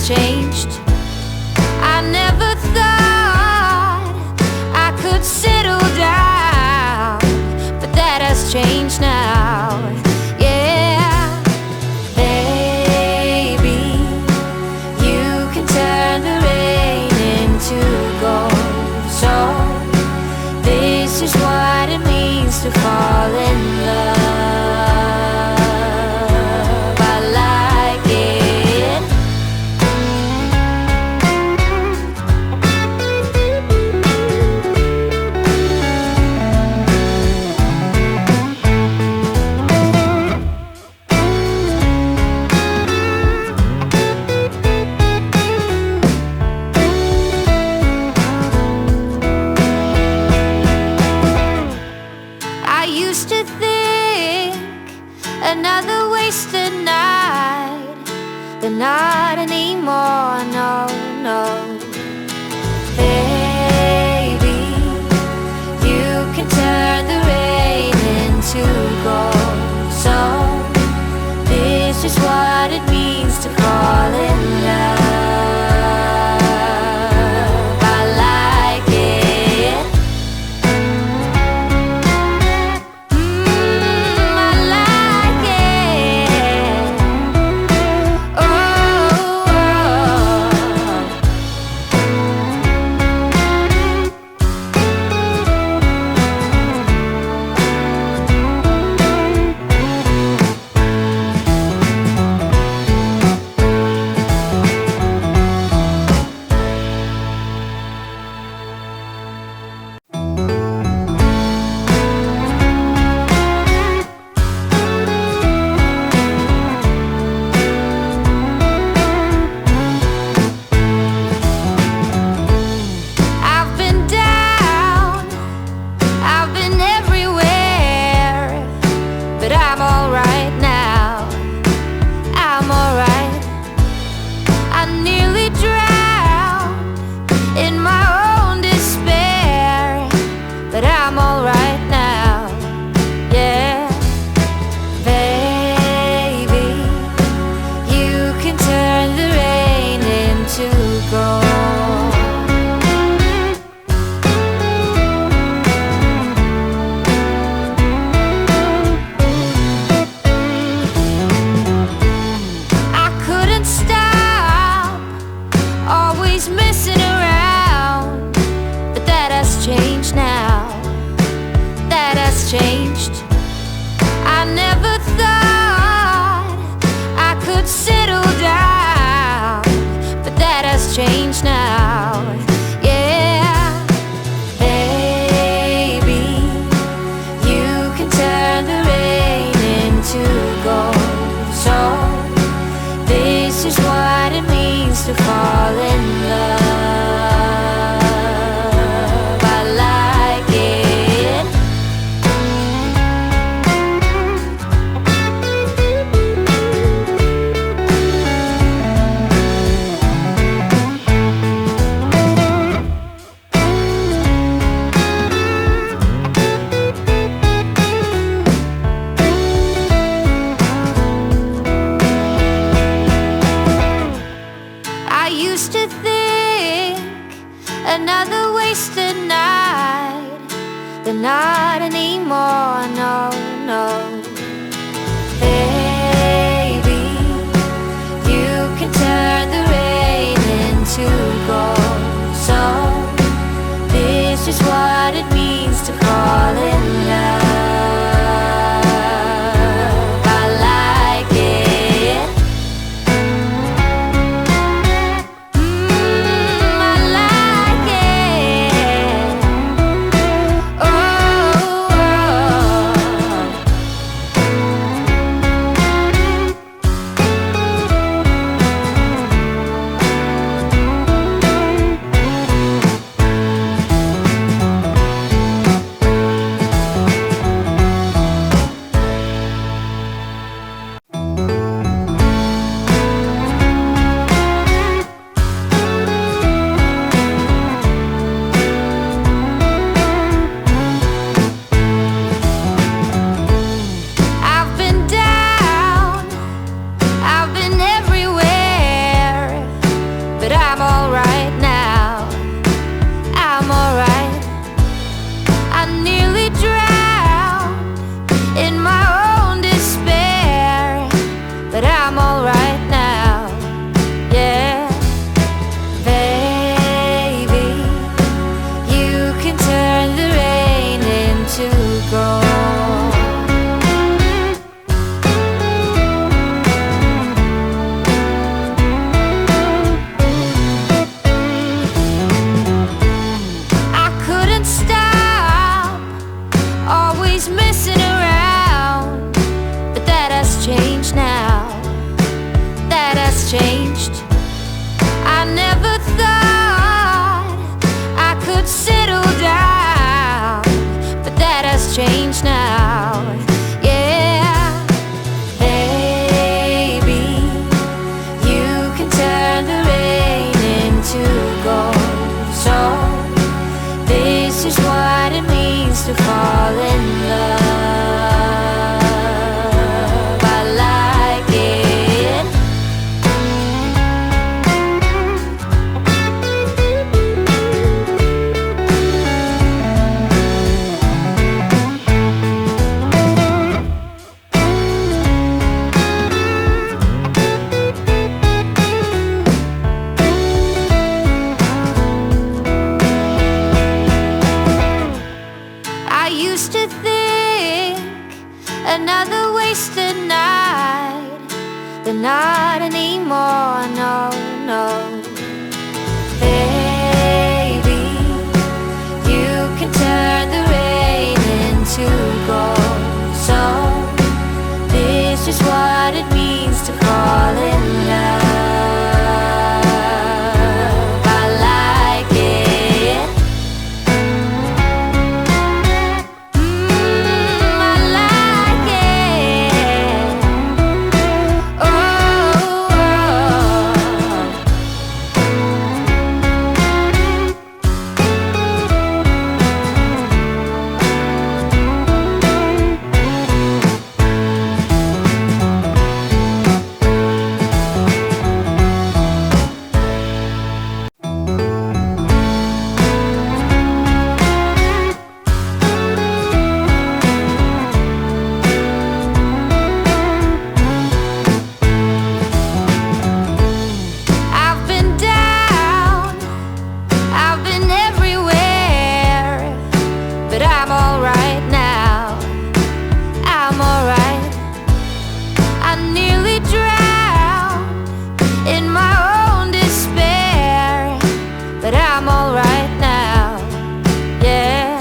changed. I never thought I could settle down, but that has changed now. Yeah, baby, you can turn the rain into gold. So this is what it means to fall in love. I like it. I used to think another wasted night, but not anymore, no, no. Baby, you can turn the rain into gold. So this is what it means to fall in love. I like it. I like it. Oh, I've been down, I've been everywhere, but I'm alright now. I'm alright. I nearly drowned in my own despair, but I'm alright now. Yeah, baby, you can turn the rain into gold. I couldn't stop, always messing around, but that has changed now. That has changed. I never thought I could settle down, but that has changed now. Yeah, baby, you can turn the rain into gold. So this is what it means to fall in love. I like it. I used to think another wasted night, but not anymore, no, no. Baby, you can turn the rain into gold. So this is what it means to fall in love. I like it. I like it. Oh, not anymore, no, no. Baby, you can turn the rain into gold. So this is what it means to fall in love. I like it. I like it. Oh, I've been down, I've been everywhere, but I'm alright now, I'm alright. I nearly drowned in my own despair, but I'm alright now, yeah.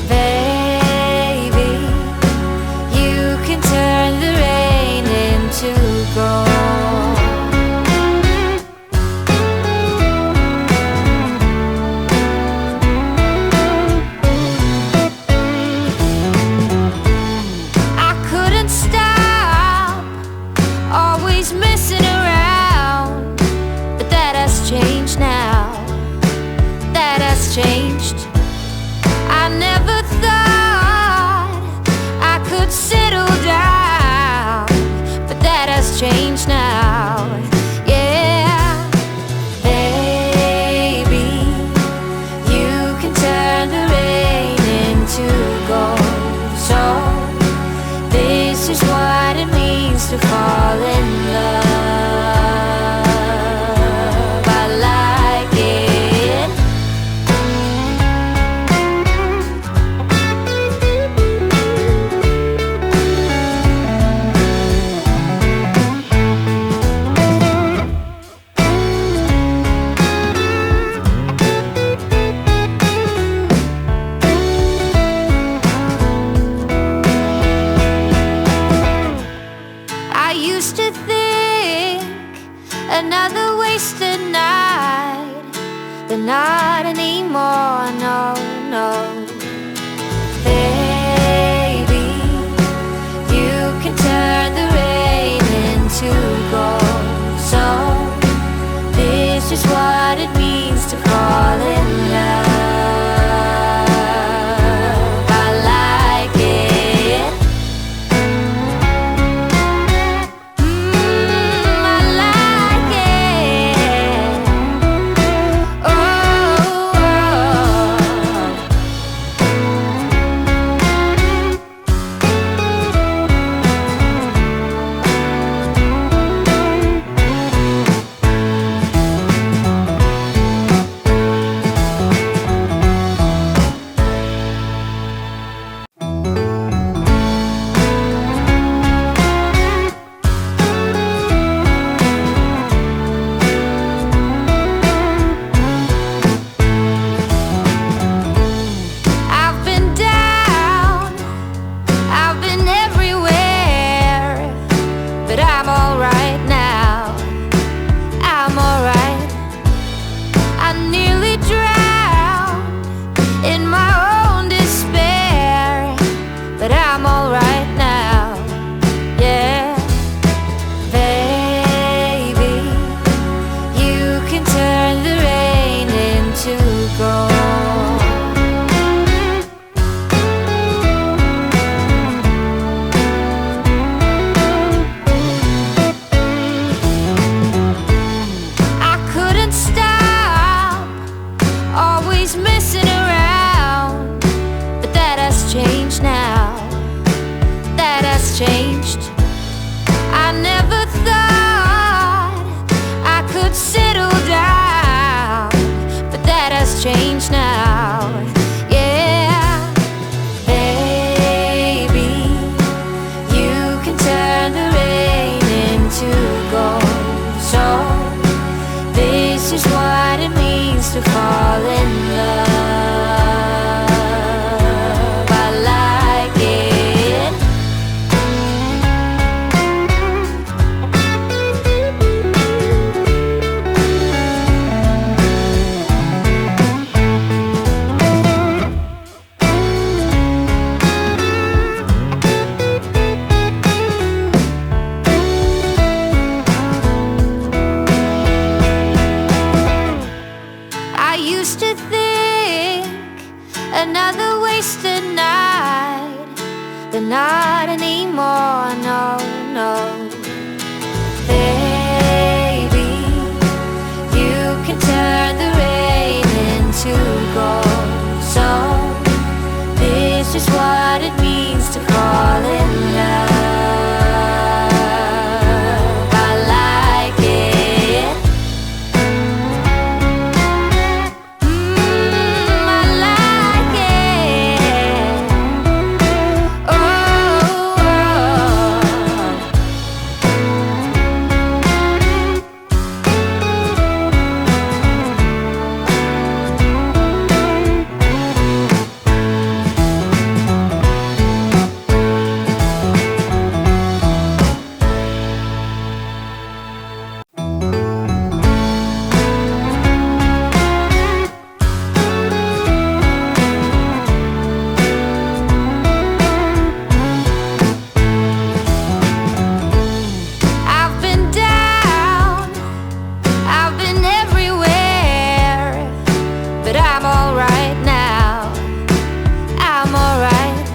Baby, you can turn the rain into gold. I couldn't stop, always messing around, but that has changed now, that has changed. I never thought I could settle down, but that has changed now, yeah. Baby, you can turn the rain into gold. So this is what it means to fall in love. I like it. I used to think another wasted night, but not anymore, no, no. Baby, you can turn the rain into gold. So this is what it means to fall in love. I like it. I like it. Oh, I've been down, I've been everywhere, but I'm alright now, I'm alright. I nearly drowned in my own despair, but I'm alright now, yeah. Baby, you can turn the rain into gold. I couldn't stop, always messing around, but that has changed now, that has changed. I never thought I could settle down, but that has changed now, yeah. Baby, you can turn the rain into means to fall in love. I like it. I used to think another wasted night, but not anymore, no, no. Baby, you can turn the rain into gold. So this is what it means to fall in love. I like it. I like it. Oh, I've been down, I've been everywhere, but I'm alright now, I'm alright.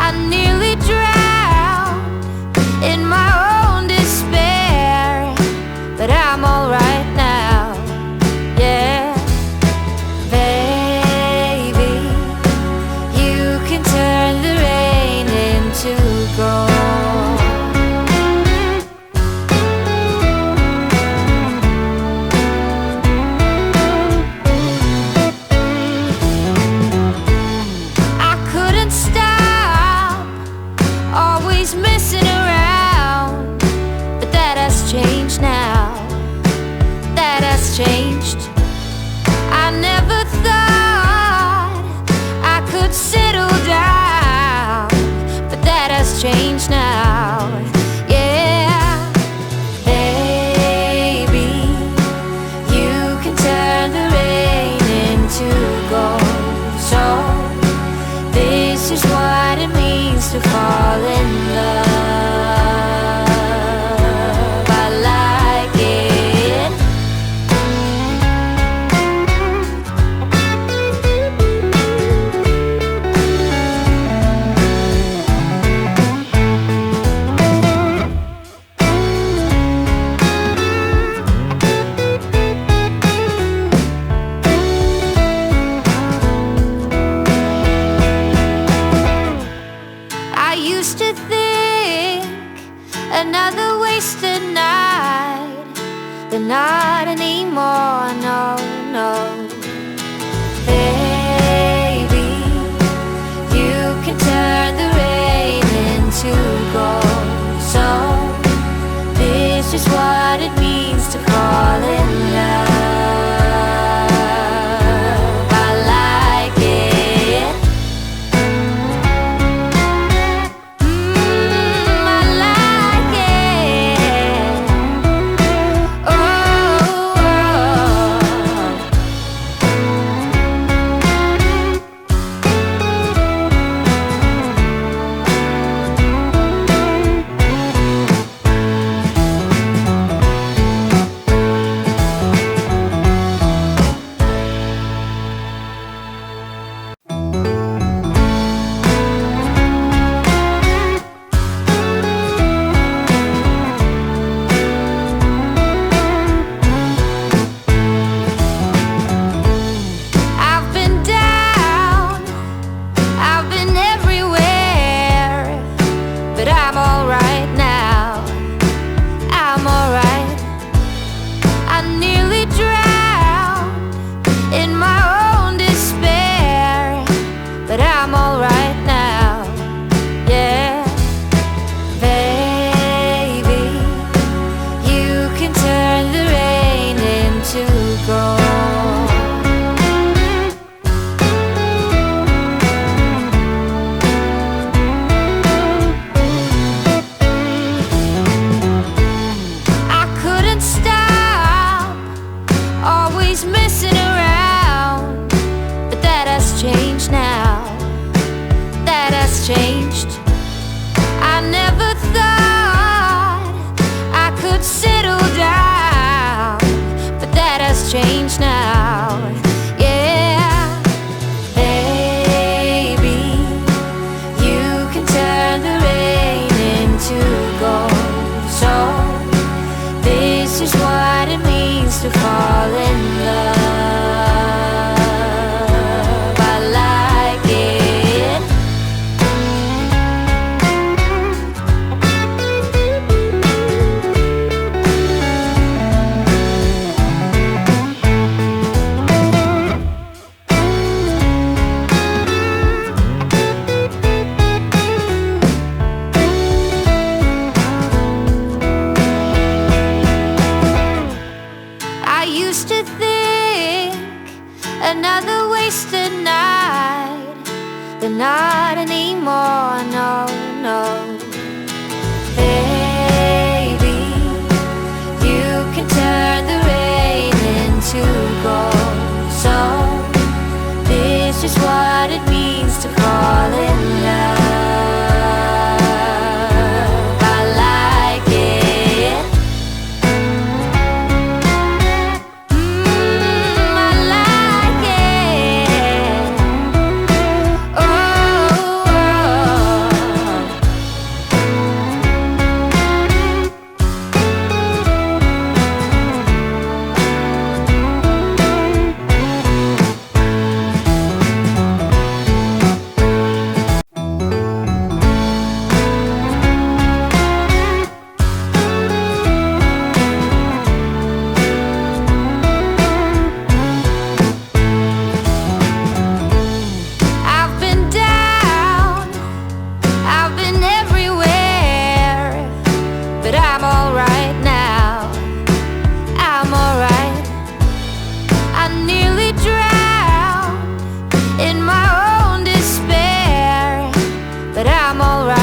I nearly drowned in my own despair, but I'm alright now, yeah. Baby, you can turn the rain into gold. I couldn't stop, always messing around, but that has changed now, that has changed. I never thought I could settle down, but that has changed now, yeah. Baby, you can turn the rain into gold. So this is what it means to fall in love. I like it. I used to think another wasted night, but not anymore, no, no. Baby, you can turn the rain into gold. So this is what it means to fall in love. I like it. I like it. Oh, to fall in love. I like it. I used to think another wasted night, but not anymore, no, no. Baby, you can turn the rain into gold. So this is what it means to fall in love. I like it. I like it. Oh, I've been down, I've been everywhere, but I'm alright now, I'm alright. I nearly drowned in my own despair, but I'm alright.